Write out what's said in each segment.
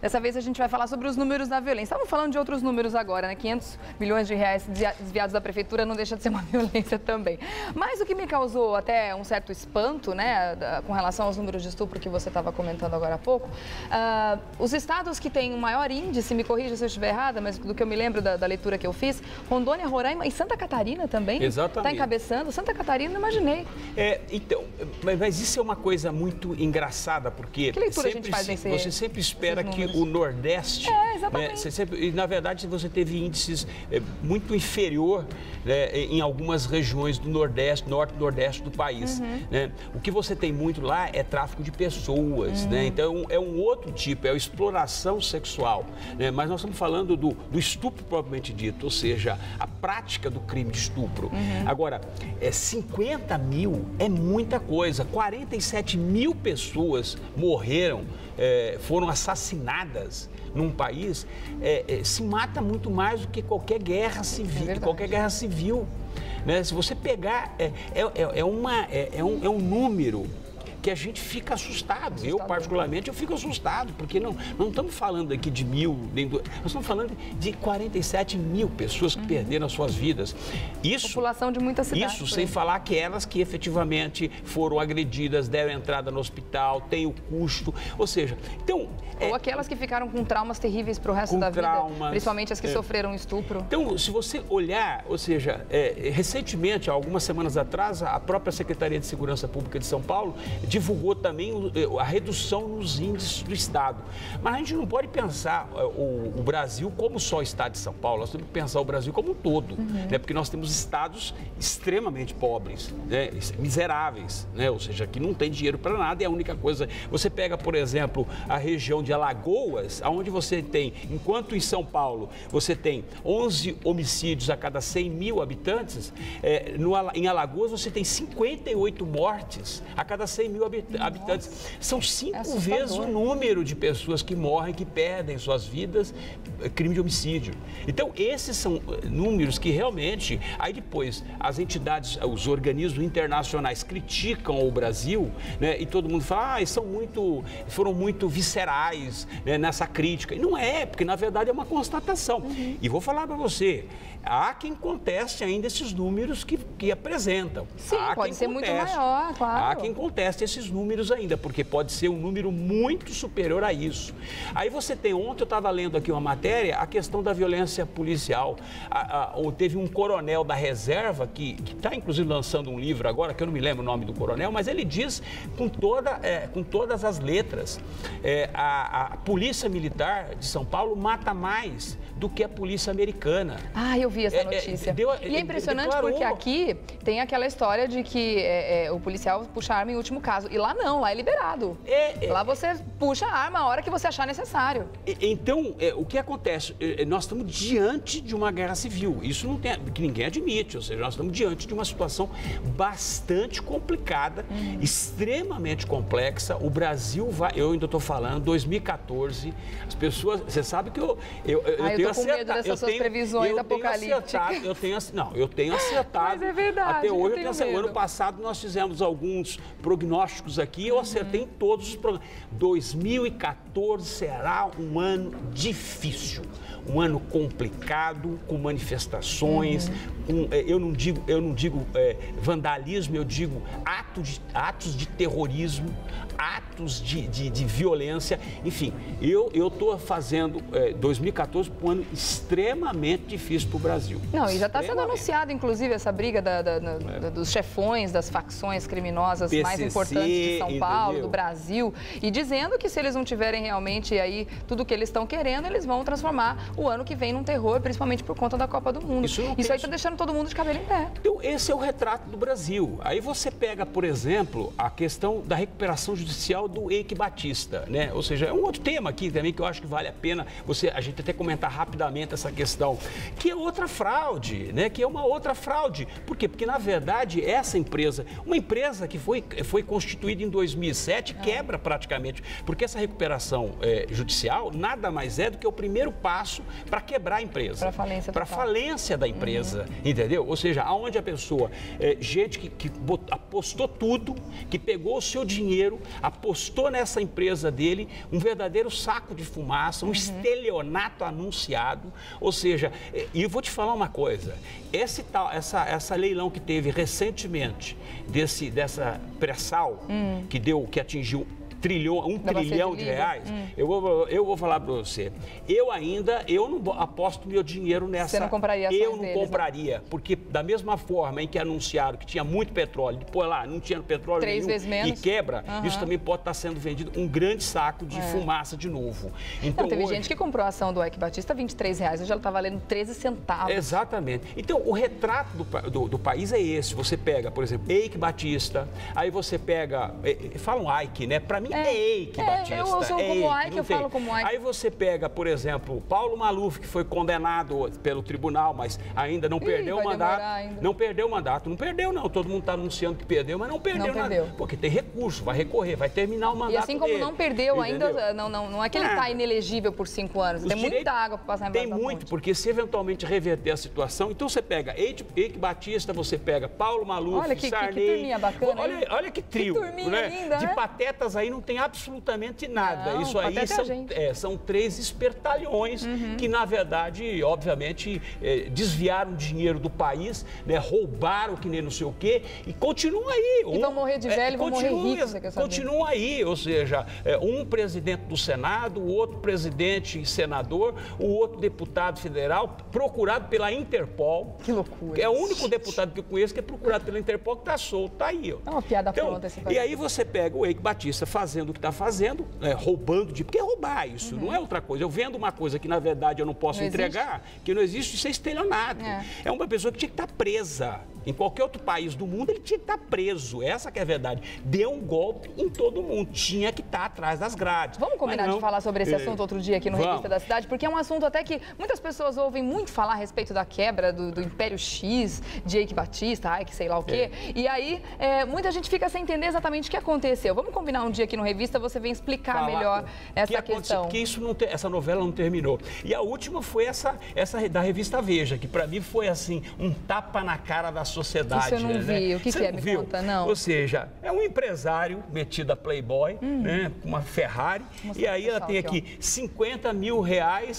Dessa vez a gente vai falar sobre os números da violência. Estamos falando de outros números agora, né? 500 milhões de reais desviados da prefeitura não deixa de ser uma violência também. Mas o que me causou até um certo espanto, né, com relação aos números de estupro que você estava comentando agora há pouco, os estados que têm um maior índice, me corrija se eu estiver errada, mas do que eu me lembro da leitura que eu fiz, Rondônia, Roraima e Santa Catarina também. Exatamente. Está encabeçando. Santa Catarina, não imaginei. Então, mas isso é uma coisa muito engraçada, porque que leitura a gente faz nesse... você sempre espera que o Nordeste, exatamente. E na verdade você teve índices muito inferior, né, em algumas regiões do Nordeste, Norte e Nordeste do país. Né? O que você tem muito lá é tráfico de pessoas, né? Então é um outro tipo, é a exploração sexual. Né? Mas nós estamos falando do estupro propriamente dito, ou seja, a prática do crime de estupro. Agora, 50 mil é muita coisa, 47 mil pessoas morreram, foram assassinadas num país, se mata muito mais do que qualquer guerra civil, né? Se você pegar, é um número que a gente fica assustado. Eu, particularmente, eu fico assustado, porque não estamos falando aqui de mil, nós estamos falando de 47 mil pessoas que perderam as suas vidas. Isso, população de muitas cidades. Isso sem falar aquelas que efetivamente foram agredidas, deram entrada no hospital, tem o custo, ou seja, então... Ou aquelas que ficaram com traumas terríveis para o resto da vida, principalmente as que sofreram estupro. Então, se você olhar, ou seja, recentemente, algumas semanas atrás, a própria Secretaria de Segurança Pública de São Paulo divulgou também a redução nos índices do Estado. Mas a gente não pode pensar o Brasil como só o Estado de São Paulo, nós temos que pensar o Brasil como um todo, né? Porque nós temos estados extremamente pobres, né? Miseráveis, né? Ou seja, que não tem dinheiro para nada e a única coisa... Você pega, por exemplo, a região de Alagoas, onde você tem, enquanto em São Paulo você tem 11 homicídios a cada 100 mil habitantes, em Alagoas você tem 58 mortes a cada 100 mil habitantes. São 5 vezes o número de pessoas que morrem, que perdem suas vidas, crime de homicídio. Então, esses são números que realmente, aí depois, as entidades, os organismos internacionais criticam o Brasil, né, e todo mundo fala, foram muito viscerais, né, nessa crítica. E não é, porque na verdade é uma constatação. E vou falar para você, há quem conteste ainda esses números que apresentam. Sim, pode ser muito maior, claro. Há quem conteste esses números ainda, porque pode ser um número muito superior a isso. Aí você tem, ontem eu estava lendo aqui uma matéria, a questão da violência policial. Teve um coronel da reserva, que está inclusive lançando um livro agora, que eu não me lembro o nome do coronel, mas ele diz com todas as letras, a Polícia Militar de São Paulo mata mais do que a Polícia Americana. Ah, eu vi essa notícia. E é impressionante porque aqui tem aquela história de que o policial puxa a arma em último caso. E lá não, lá é liberado. Lá você puxa a arma a hora que você achar necessário. Então, o que acontece? Nós estamos diante de uma guerra civil. Isso não tem, que ninguém admite. Ou seja, nós estamos diante de uma situação bastante complicada, extremamente complexa. O Brasil vai... Eu ainda estou falando, 2014, as pessoas... Você sabe que eu tenho com medo dessas suas previsões apocalípticas. Eu tenho acertado. Mas é verdade. Até hoje, o ano passado, nós fizemos alguns prognósticos aqui, eu acertei em todos os programas. 2014 será um ano difícil, um ano complicado, com manifestações, eu não digo vandalismo, eu digo atos de terrorismo, atos de violência, enfim, eu estou fazendo 2014 um ano extremamente difícil para o Brasil. Não, e já está sendo anunciado, inclusive, essa briga dos chefões das facções criminosas mais importantes de São Paulo, do Brasil, e dizendo que se eles não tiverem realmente aí tudo o que eles estão querendo, eles vão transformar o ano que vem num terror, principalmente por conta da Copa do Mundo. Isso aí está deixando todo mundo de cabelo em pé. Então, esse é o retrato do Brasil. Aí você pega, por exemplo, a questão da recuperação judicial do Eike Batista, né? Ou seja, é um outro tema aqui também que eu acho que vale a pena a gente até comentar rapidamente essa questão, que é outra fraude, né? Que é uma outra fraude. Por quê? Porque, na verdade, essa empresa, uma empresa que foi constituída em 2007, quebra praticamente, porque essa recuperação ação judicial nada mais é do que o primeiro passo para quebrar a empresa. Para a falência Para a falência da empresa, entendeu? Ou seja, aonde a pessoa, gente que apostou tudo, que pegou o seu dinheiro, apostou nessa empresa dele, um verdadeiro saco de fumaça, um estelionato anunciado. Ou seja, e eu vou te falar uma coisa, essa leilão que teve recentemente, dessa pré-sal, que atingiu um trilhão de reais, eu vou falar para você, eu não aposto meu dinheiro nessa. Você não compraria ações Eu não deles, compraria, porque da mesma forma em que anunciaram que tinha muito petróleo, depois lá não tinha petróleo 3 nenhum vezes menos. E quebra, isso também pode estar sendo vendido um grande saco de fumaça de novo. Então, não, teve gente que comprou a ação do Eike Batista a R$23, hoje ela está valendo 13 centavos. Exatamente. Então, o retrato do país é esse. Você pega, por exemplo, Eike Batista, aí você pega, falam Eike, né? Para mim é Eike Batista. Eu sou como Eike, eu falo como Eike. Aí você pega, por exemplo, Paulo Maluf, que foi condenado pelo tribunal, mas ainda não perdeu o mandato. Não perdeu o mandato. Não perdeu, não. Todo mundo está anunciando que perdeu, mas não perdeu nada. Porque tem recurso, vai recorrer, vai terminar o mandato dele. E assim como não perdeu ainda, não é que ele está inelegível por 5 anos. Tem muita água para passar embaixo da ponte. Tem muito, porque se eventualmente reverter a situação, então você pega Eike Batista, você pega Paulo Maluf, Sarney. Que turminha bacana. Olha que trio. Que turminha linda, de patetas aí não tem absolutamente nada. Não, isso aí são 3 espertalhões que, na verdade, obviamente, desviaram dinheiro do país, né, roubaram que nem não sei o quê, e continuam aí. E vão morrer de velho, vão morrer ricos, você quer saber? Continuam aí, ou seja, um presidente do Senado, o outro presidente e senador, o outro deputado federal, procurado pela Interpol. Que loucura. É o único deputado que eu conheço que é procurado pela Interpol, que está solto, está aí. Ó. É uma piada pronta esse país. E aí você pega o Eike Batista fazendo o que está fazendo, roubando, porque é roubar isso, não é outra coisa. Eu vendo uma coisa que, na verdade, eu não posso entregar, que não existe, isso é estelionato. É uma pessoa que tinha que estar presa. Em qualquer outro país do mundo, ele tinha que estar preso. Essa que é a verdade. Deu um golpe em todo mundo. Tinha que estar atrás das grades. Vamos combinar de falar sobre esse assunto outro dia aqui no Revista da Cidade, porque é um assunto até que muitas pessoas ouvem muito falar a respeito da quebra do Império X, de Eike Batista, que sei lá o quê. E aí, muita gente fica sem entender exatamente o que aconteceu. Vamos combinar um dia aqui no Revista, você vem explicar melhor essa questão. Que essa novela não terminou. E a última foi essa da Revista Veja, que para mim foi assim, um tapa na cara da sociedade. Isso eu não vi. Né? O que é? Me conta, não. Ou seja, é um empresário metido a Playboy, né, com uma Ferrari, e aí ela tem aqui R$50 mil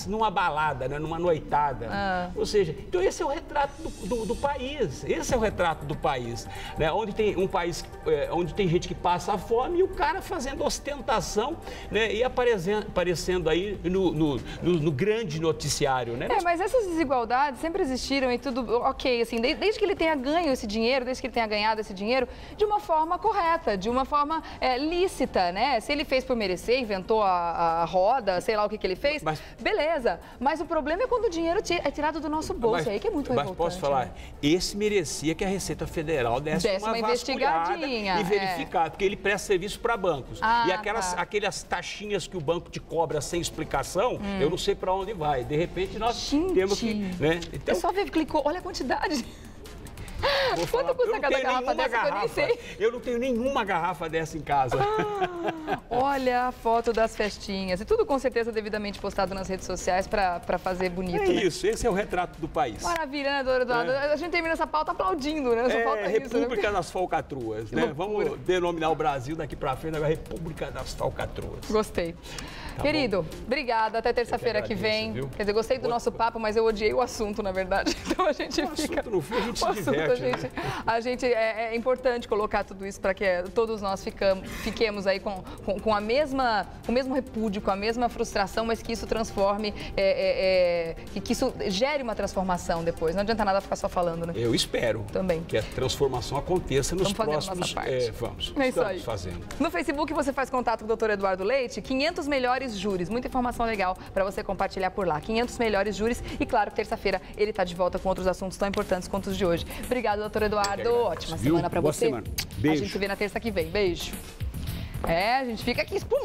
numa balada, né, numa noitada. Ou seja, então esse é o retrato do país. Esse é o retrato do país. Né, onde tem um país, onde tem gente que passa fome e o cara fazendo ostentação, né, e aparecendo aí no grande noticiário. Né? Mas essas desigualdades sempre existiram e tudo ok, assim, desde que ele tenha ganho esse dinheiro, desde que ele tenha ganhado esse dinheiro de uma forma correta, de uma forma lícita, né? Se ele fez por merecer, inventou a roda, sei lá o que ele fez, beleza. Mas o problema é quando o dinheiro é tirado do nosso bolso, aí que é muito revoltante. Mas posso falar, esse merecia que a Receita Federal desse uma investigadinha e verificar, porque ele presta serviço para bancos. E aquelas taxinhas que o banco te cobra sem explicação, eu não sei para onde vai. De repente nós temos que... Né? Então, só clicou, olha a quantidade. Quanto custa cada garrafa dessa que eu nem sei? Eu não tenho nenhuma garrafa dessa em casa. Olha a foto das festinhas. E tudo com certeza devidamente postado nas redes sociais para fazer bonito. É isso, esse é o retrato do país. Maravilha, né, doutor Eduardo? A gente termina essa pauta aplaudindo, né? Só falta República isso, né? das Falcatruas, né? Vamos denominar o Brasil daqui para frente agora República das Falcatruas. Gostei. Querido, obrigada. Até terça-feira que vem. Viu? Quer dizer, gostei do nosso papo, mas eu odiei o assunto, na verdade. Então a gente fica... No fim, a gente se diverte. É importante colocar tudo isso para que todos nós fiquemos aí com o mesmo repúdio, com a mesma frustração, mas que isso transforme, que isso gere uma transformação depois. Não adianta nada ficar só falando, né? Eu espero também que a transformação aconteça nos próximos... Vamos. É isso aí. Fazendo. No Facebook você faz contato com o Dr. Eduardo Leite, 500 melhores júris. Muita informação legal para você compartilhar por lá. 500 melhores júris e, claro, terça-feira ele está de volta com outros assuntos tão importantes quanto os de hoje. Obrigada, doutor Eduardo. Ótima semana para você. Semana. Beijo. A gente se vê na terça que vem. Beijo. A gente fica aqui espumando.